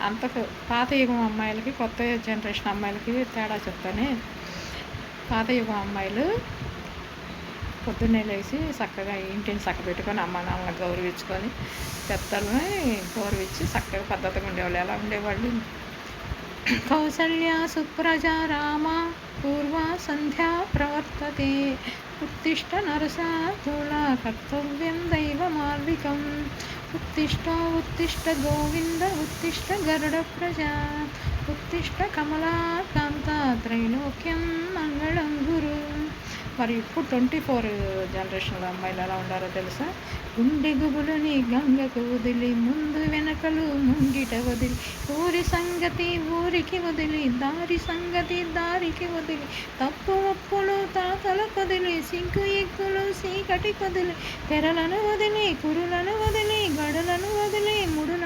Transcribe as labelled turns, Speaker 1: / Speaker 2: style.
Speaker 1: అంతకు పాత యుగం అమ్మాయిలకి కొత్త జనరేషన్ అమ్మాయిలకి తేడా చెప్తానే. పాత యుగం అమ్మాయిలు పొద్దున్నే లేచి చక్కగా ఇంటిని చక్కబెట్టుకొని అమ్మ నాన్నలను గౌరవించుకొని పెద్దల్ని గౌరవించి చక్కగా పద్ధతిగా ఉండేవాళ్ళు. ఎలా ఉండేవాళ్ళు? కౌసల్య సుప్రజా రామ పూర్వ సంధ్యా ప్రవర్తతే ఉత్తిష్ట నరసాధూల కర్తవ్యం దైవమార్వికం ఉత్తిష్ట ఉత్తిష్ట గోవింద ఉత్తిష్ట గరుడ ప్రజా ఉత్తిష్ట కమలాకాంత త్రైలోక్యం మంగళం గురు. మరి ఇప్పుడు 24 జనరేషన్లో అమ్మాయిలు ఎలా ఉండారో తెలుసా? గుండె గుబులని గంగకు వదిలి ముందు వెనకలు ముంగిట వదిలి ఊరి సంగతి ఊరికి వదిలి దారి సంగతి దారికి వదిలి తప్పు ఒప్పులు తాతల కొదిలి సిగ్గు ఎగ్గులు సీకటి కొదిలి తెరలను వదిలి కురులను వదిలి గడులను వదిలి ముడులను